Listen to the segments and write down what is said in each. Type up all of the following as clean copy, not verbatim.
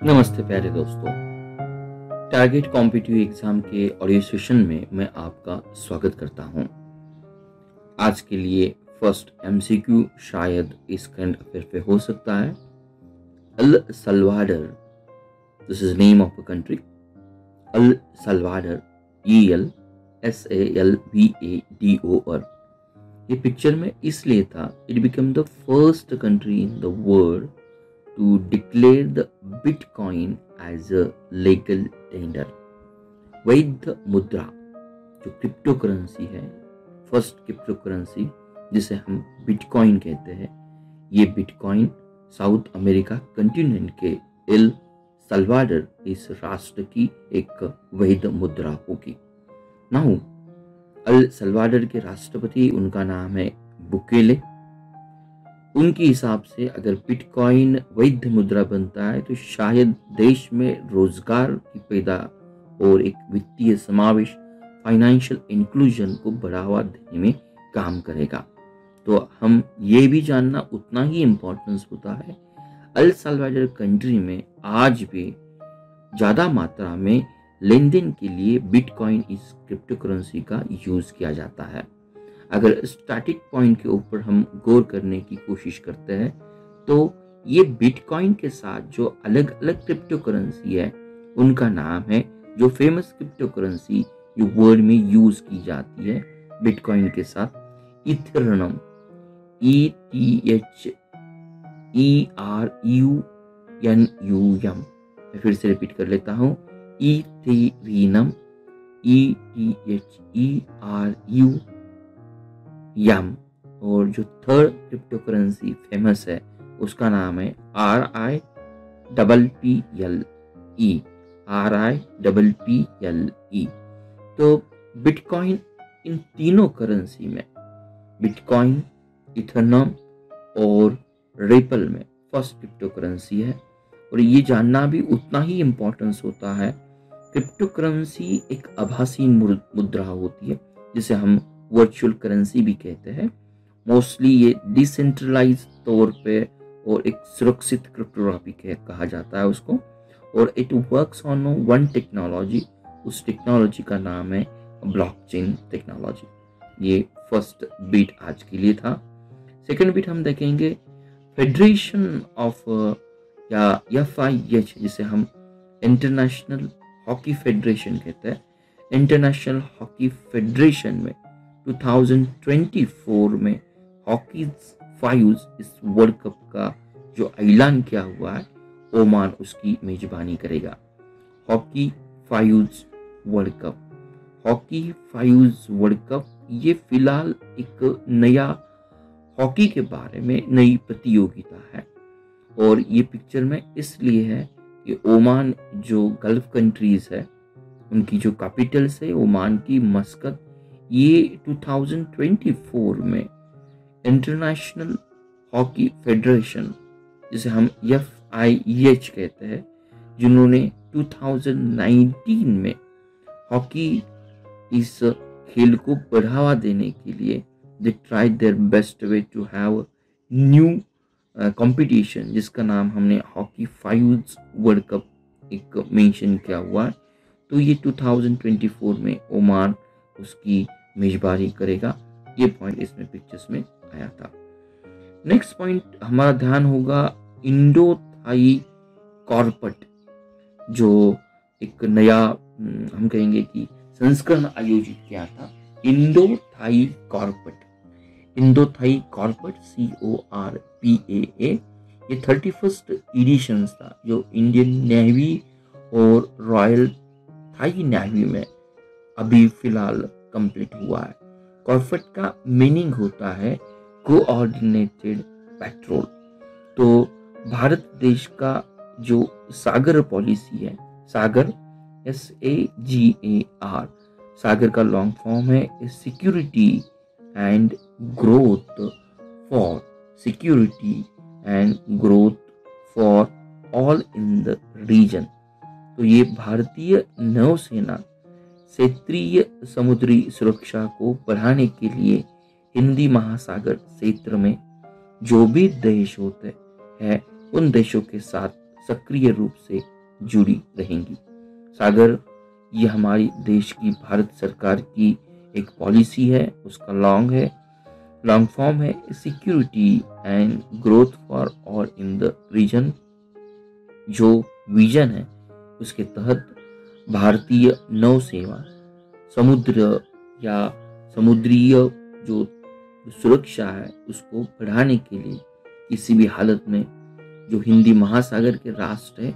नमस्ते प्यारे दोस्तों। टारगेट कॉम्पिटिटिव एग्जाम के ऑडियो सेशन में मैं आपका स्वागत करता हूं। आज के लिए फर्स्ट एमसीक्यू शायद इस करंट अफेयर पे हो सकता है। El Salvador, this is name of a country. El Salvador, ELSALVADOR। ये पिक्चर में इसलिए था, it become the first country in the world to declare the Bitcoin as a legal tender। वैध मुद्रा जो क्रिप्टो करेंसी है, फर्स्ट क्रिप्टो करेंसी जिसे हम बिटकॉइन कहते हैं, ये बिटकॉइन साउथ अमेरिका कंटिनेंट के एल सल्वाडोर इस राष्ट्र की एक वैध मुद्रा होगी। नाउ अल सल्वाडोर के राष्ट्रपति, उनका नाम है बुकेले। उनके हिसाब से अगर बिटकॉइन वैध मुद्रा बनता है तो शायद देश में रोजगार की पैदा और एक वित्तीय समावेश, फाइनेंशियल इंक्लूजन को बढ़ावा देने में काम करेगा। तो हम ये भी जानना उतना ही इम्पोर्टेंस होता है, अल सल्वाडोर कंट्री में आज भी ज़्यादा मात्रा में लेन देन के लिए बिटकॉइन इस क्रिप्टो करेंसी का यूज़ किया जाता है। अगर स्टैटिक पॉइंट के ऊपर हम गौर करने की कोशिश करते हैं तो ये बिटकॉइन के साथ जो अलग अलग क्रिप्टो करेंसी है उनका नाम है, जो फेमस क्रिप्टो करेंसी जो वर्ल्ड में यूज की जाती है बिटकॉइन के साथ, इथेरियम, ETHEREUM। मैं फिर से रिपीट कर लेता हूँ, इथेरियम, ETHEREUM। और जो थर्ड क्रिप्टो करेंसी फेमस है उसका नाम है RIPPLE। तो बिटकॉइन इन तीनों करेंसी में, बिटकॉइन, इथेरियम और रिपल में फर्स्ट क्रिप्टो करेंसी है। और ये जानना भी उतना ही इम्पोर्टेंस होता है, क्रिप्टो करेंसी एक आभासी मुद्रा होती है जिसे हम वर्चुअल करेंसी भी कहते हैं। मोस्टली ये डिसेंट्रलाइज तौर पे और एक सुरक्षित क्रिप्टोग्राफी कहा जाता है उसको। और it works on one technology, उस टेक्नोलॉजी का नाम है ब्लॉकचेन टेक्नोलॉजी। ये फर्स्ट बीट आज के लिए था। सेकंड बीट हम देखेंगे फेडरेशन ऑफ या FIH, जिसे हम इंटरनेशनल हॉकी फेडरेशन कहते हैं। इंटरनेशनल हॉकी फेडरेशन में 2024 में हॉकी फाइव्स इस वर्ल्ड कप का जो ऐलान किया हुआ है, ओमान उसकी मेजबानी करेगा। Hockey fives world cup, hockey fives world cup ये फिलहाल एक नया हॉकी के बारे में नई प्रतियोगिता है। और ये पिक्चर में इसलिए है कि ओमान जो गल्फ कंट्रीज है उनकी जो कैपिटल्स है ओमान की मस्कत, ये 2024 में इंटरनेशनल हॉकी फेडरेशन जिसे हम FIH कहते हैं, जिन्होंने 2019 में हॉकी इस खेल को बढ़ावा देने के लिए they tried their best way to have new competition, जिसका नाम हमने हॉकी फाइव्स वर्ल्ड कप एक मेंशन किया हुआ है। तो ये 2024 में ओमान उसकी मेजबानी करेगा। ये पॉइंट इसमें पिक्चर्स में आया था। नेक्स्ट पॉइंट हमारा ध्यान होगा इंडो थाई कॉर्पट, जो एक नया हम कहेंगे कि संस्करण आयोजित किया था। Indo Thai CORPAT, Indo Thai CORPAT CORPAA, ये 31st एडिशन था जो इंडियन नेवी और रॉयल थाई नेवी में अभी फिलहाल कंप्लीट हुआ है। कॉर्पट का मीनिंग होता है कोऑर्डिनेटेड पेट्रोल। तो भारत देश का जो सागर पॉलिसी है, सागर SAGAR, सागर का लॉन्ग फॉर्म है security and growth for, security and growth for all in the region. तो ये भारतीय नौसेना क्षेत्रीय समुद्री सुरक्षा को बढ़ाने के लिए हिंदी महासागर क्षेत्र में जो भी देश होते हैं उन देशों के साथ सक्रिय रूप से जुड़ी रहेंगी। सागर ये हमारी देश की भारत सरकार की एक पॉलिसी है, उसका लॉन्ग फॉर्म है security and growth for all in the region. जो विजन है उसके तहत भारतीय नौसेना समुद्र या समुद्रीय जो सुरक्षा है उसको बढ़ाने के लिए किसी भी हालत में जो हिंदी महासागर के राष्ट्र है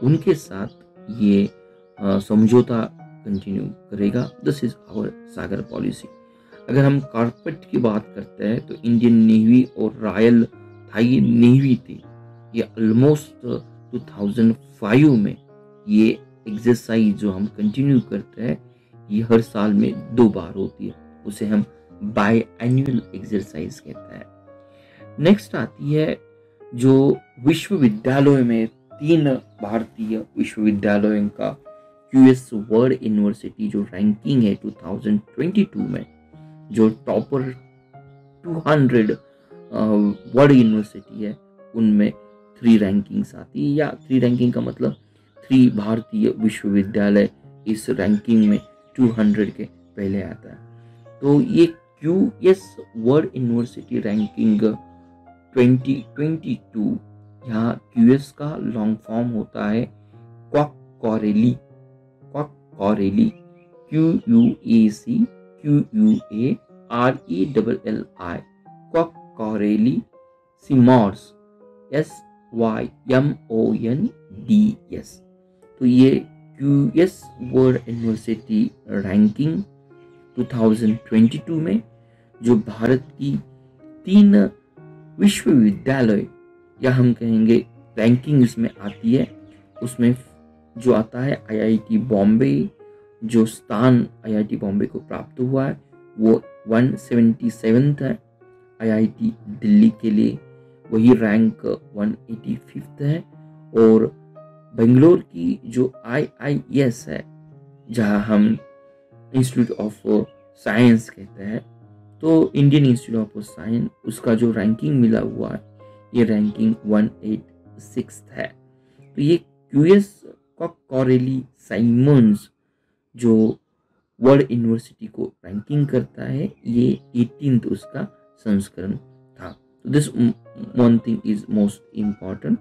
उनके साथ ये समझौता कंटिन्यू करेगा। This is our Sagar policy. अगर हम कॉर्पोरेट की बात करते हैं तो इंडियन नेवी और रॉयल थाई नेवी थी, ये ऑलमोस्ट 2005 में ये एक्सरसाइज जो हम कंटिन्यू करते हैं ये हर साल में 2 बार होती है, उसे हम बाय एनुअल एक्सरसाइज कहते हैं। नेक्स्ट आती है जो विश्वविद्यालयों में 3 भारतीय विश्वविद्यालयों का क्यूएस वर्ल्ड यूनिवर्सिटी जो रैंकिंग है 2022 में, जो टॉपर 200 वर्ल्ड यूनिवर्सिटी है उनमें 3 रैंकिंग्स आती है, या 3 रैंकिंग का मतलब 3 भारतीय विश्वविद्यालय इस रैंकिंग में 200 के पहले आता है। तो ये क्यूएस वर्ल्ड यूनिवर्सिटी रैंकिंग 2022, यहाँ क्यूएस का लॉन्ग फॉर्म होता है क्वाकॉरेली, QUACQUARELLI, क्वाकॉरेली सिमॉर्स SYMONDS। तो ये क्यूएस वर्ल्ड यूनिवर्सिटी रैंकिंग 2022 में जो भारत की 3 विश्वविद्यालय या हम कहेंगे रैंकिंग इसमें आती है, उसमें जो आता है आईआईटी बॉम्बे, जो स्थान आईआईटी बॉम्बे को प्राप्त हुआ है वो 177 है। आईआईटी दिल्ली के लिए वही रैंक 185 है। और बेंगलोर की जो IIS है, जहां हम इंस्टीट्यूट ऑफ साइंस कहते हैं, तो इंडियन इंस्टीट्यूट ऑफ साइंस, उसका जो रैंकिंग मिला हुआ है ये रैंकिंग 186 है। तो ये क्यूएस क्वाकॉरेली साइमंस जो वर्ल्ड यूनिवर्सिटी को रैंकिंग करता है, ये 18th उसका संस्करण था। तो this one thing is most important.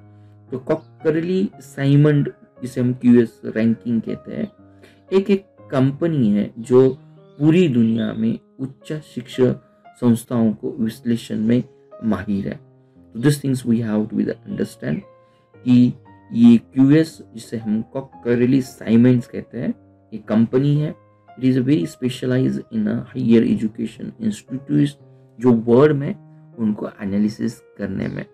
तो क्वाकॉरेली साइमंड जिसे हम क्यूएस रैंकिंग कहते हैं, एक कंपनी है जो पूरी दुनिया में उच्च शिक्षा संस्थाओं को विश्लेषण में माहिर है। तो this things we have to understand कि ये क्यूएस जिसे हम क्वाकॉरेली साइमंड्स कहते हैं, ये कंपनी है। It is very specialize in higher education institute जो वर्ल्ड में उनको एनालिसिस करने में।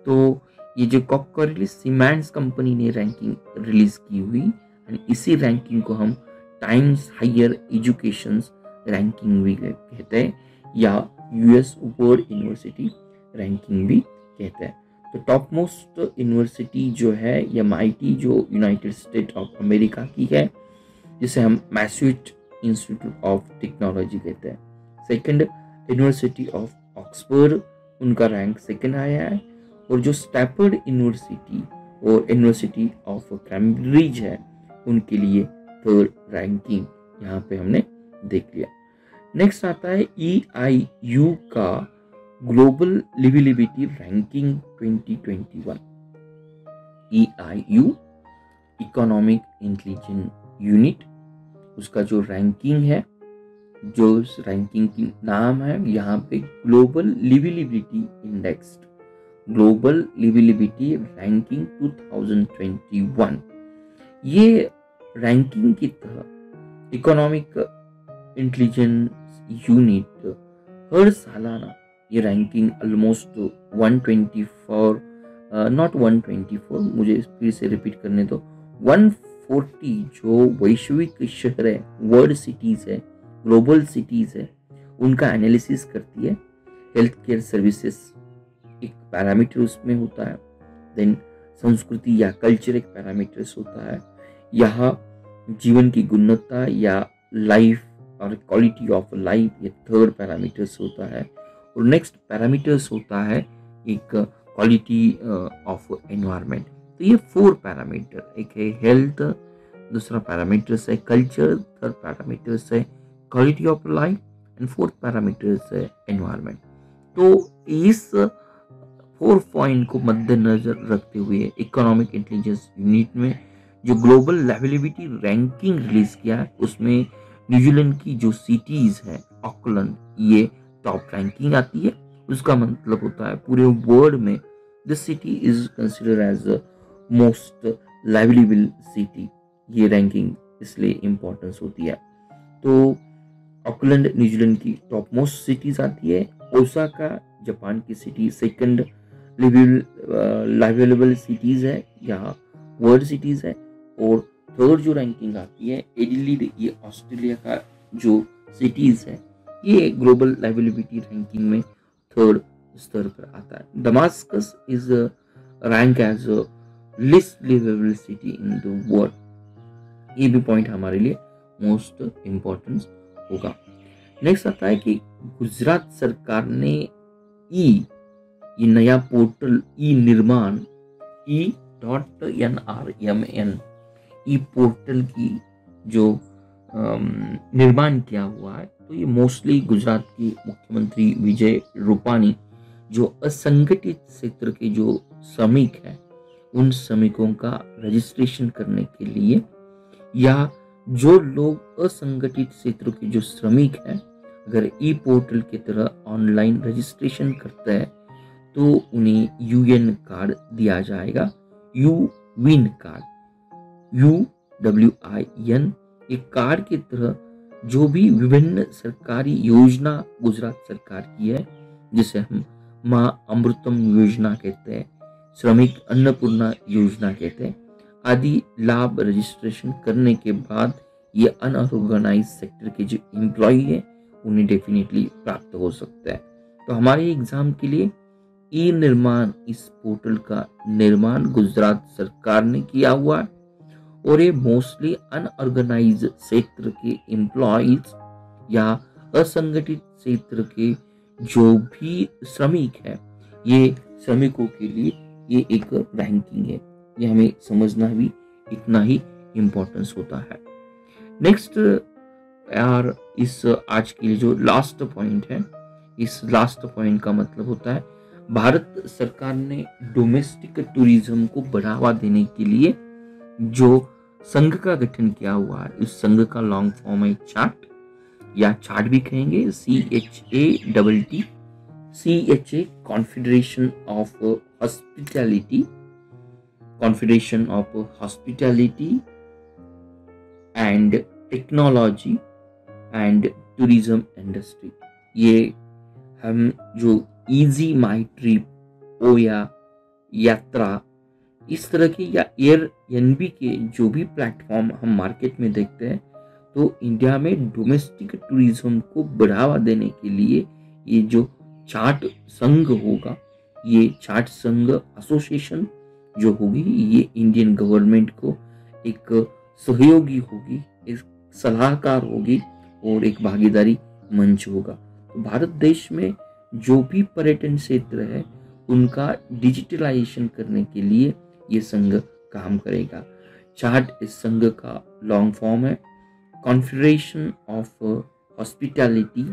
तो ये जो क्वाकॉरेली सीमेंट्स कंपनी ने रैंकिंग रिलीज की हुई, और इसी रैंकिंग को हम टाइम्स हायर एजुकेशन रैंकिंग भी कहते हैं या यूएस वर्ल्ड यूनिवर्सिटी रैंकिंग भी कहते हैं। तो टॉप मोस्ट यूनिवर्सिटी जो है MIT जो यूनाइटेड स्टेट ऑफ अमेरिका की है, जिसे हम मैसूचुसेट्स इंस्टीट्यूट ऑफ टेक्नोलॉजी कहते हैं। सेकंड यूनिवर्सिटी ऑफ ऑक्सफोर्ड, उनका रैंक 2nd आया है। और जो स्टैफोर्ड यूनिवर्सिटी और यूनिवर्सिटी ऑफ कैम्ब्रिज है उनके लिए 3rd रैंकिंग यहाँ पे हमने देख लिया। नेक्स्ट आता है EIU का global liveability ranking 2021। EIU economic intelligence unit, उसका जो रैंकिंग है, जो उस रैंकिंग की नाम है यहाँ पे global लिविलिबिलिटी index, global liveability ranking 2021। ये रैंकिंग की तरह इकोनॉमिक इंटेलिजेंस यूनिट हर सालाना ये रैंकिंग ऑलमोस्ट 124 नॉट 124, मुझे फिर से रिपीट करने दो, 140 जो वैश्विक शहर है, वर्ल्ड सिटीज है, ग्लोबल सिटीज है, उनका एनालिसिस करती है। हेल्थ केयर सर्विसेज एक पैरामीटर उसमें होता है, देन संस्कृति या कल्चर एक पैरामीटर्स होता है, यहाँ जीवन की गुणवत्ता या लाइफ और क्वालिटी ऑफ लाइफ ये 3rd पैरामीटर्स होता है। और नेक्स्ट पैरामीटर्स होता है एक क्वालिटी ऑफ एनवायरनमेंट। तो ये 4 पैरामीटर, एक है हेल्थ, दूसरा पैरामीटर्स है कल्चर, थर्ड पैरामीटर्स है quality of life and fourth parameters है एनवायरनमेंट। तो इस 4 पॉइंट को मद्देनजर रखते हुए इकोनॉमिक इंटेलिजेंस यूनिट में जो ग्लोबल लिवेबिलिटी रैंकिंग रिलीज किया है, उसमें न्यूजीलैंड की जो सिटीज है ऑकलैंड, ये टॉप रैंकिंग आती है। उसका मतलब होता है पूरे वर्ल्ड में this city is considered as the most liveable city. ये रैंकिंग इसलिए इंपॉर्टेंस होती है। तो ऑकलैंड न्यूजीलैंड की टॉप मोस्ट सिटीज आती है। ओसाका जापान की सिटी सेकंड लिवेबल सिटीज है या वर्ल्ड सिटीज है। और थर्ड जो रैंकिंग आती है एडिलेड, ये ऑस्ट्रेलिया का जो सिटीज है, ये ग्लोबल लिवेबिलिटी रैंकिंग में थर्ड स्तर पर आता है। Damascus is rank as least liveable city in the world. ये भी पॉइंट हमारे लिए मोस्ट इम्पोर्टेंस होगा। नेक्स्ट आता है कि गुजरात सरकार ने ये नया पोर्टल ई निर्माण e.nrmn ई पोर्टल की जो निर्माण किया हुआ है, तो ये मोस्टली गुजरात के मुख्यमंत्री विजय रूपानी जो असंगठित क्षेत्र के जो श्रमिक हैं उन श्रमिकों का रजिस्ट्रेशन करने के लिए, या जो लोग असंगठित क्षेत्र के जो श्रमिक हैं अगर ई पोर्टल की तरह ऑनलाइन रजिस्ट्रेशन करते हैं तो उन्हें यूएन कार्ड दिया जाएगा। यू विन कार्ड, UWIN, एक कार्ड की तरह जो भी विभिन्न सरकारी योजना गुजरात सरकार की है, जिसे हम माँ अमृतम योजना कहते हैं, श्रमिक अन्नपूर्णा योजना कहते हैं, आदि लाभ रजिस्ट्रेशन करने के बाद ये अनऑर्गेनाइज सेक्टर के जो एम्प्लॉय है उन्हें डेफिनेटली प्राप्त हो सकता है। तो हमारे एग्जाम के लिए ई निर्माण इस पोर्टल का निर्माण गुजरात सरकार ने किया हुआ है और ये मोस्टली अनऑर्गेनाइज क्षेत्र के एम्प्लॉयज या असंगठित क्षेत्र के जो भी श्रमिक है, ये श्रमिकों के लिए ये एक रैंकिंग है। ये हमें समझना भी इतना ही इम्पोर्टेंस होता है। नेक्स्ट यार, इस आज के लिए जो लास्ट पॉइंट है, इस लास्ट पॉइंट का मतलब होता है भारत सरकार ने डोमेस्टिक टूरिज्म को बढ़ावा देने के लिए जो संघ का गठन किया हुआ है, इस संघ का लॉन्ग फॉर्म है चार्ट, या चार्ट भी कहेंगे, CHA, confederation of hospitality and technology and tourism industry. ये हम जो इजी माई ट्रिप, ओया यात्रा, इस तरह के या एयरबीएनबी के जो भी प्लेटफॉर्म हम मार्केट में देखते हैं, तो इंडिया में डोमेस्टिक टूरिज्म को बढ़ावा देने के लिए ये जो चार्ट संघ होगा, ये चार्ट संघ एसोसिएशन जो होगी, ये इंडियन गवर्नमेंट को एक सहयोगी होगी, एक सलाहकार होगी और एक भागीदारी मंच होगा। तो भारत देश में जो भी पर्यटन क्षेत्र है उनका डिजिटलाइजेशन करने के लिए ये संघ काम करेगा। चार्ट इस संघ का लॉन्ग फॉर्म है confederation of hospitality,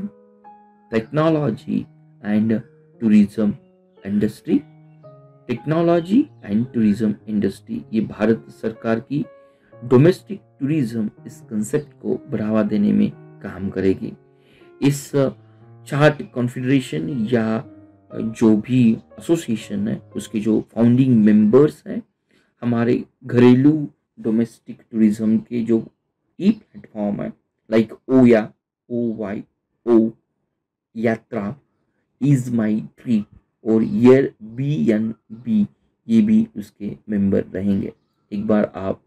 technology and tourism industry. Technology and tourism industry ये भारत सरकार की डोमेस्टिक टूरिज्म इस कंसेप्ट को बढ़ावा देने में काम करेगी। इस चार्ट कॉन्फेडरेशन या जो भी एसोसिएशन है उसके जो फाउंडिंग मेंबर्स हैं, हमारे घरेलू डोमेस्टिक टूरिज्म के जो ई प्लेटफॉर्म है लाइक ओया, OYO, यात्रा, इज माई ट्रिप और एयरबीएनबी, ये भी उसके मेंबर रहेंगे। एक बार आप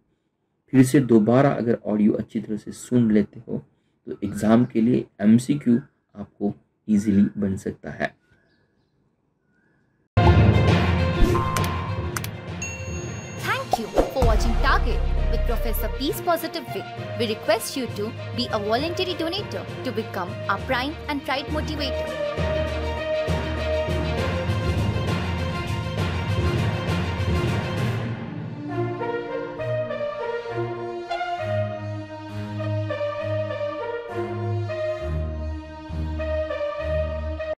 फिर से दोबारा अगर ऑडियो अच्छी तरह से सुन लेते हो तो एग्जाम के लिए MCQ आपको इजीली बन सकता है। Thank you for watching Target with Professor Peace Positive Way. We request you to be a voluntary donator to become our prime and pride motivator.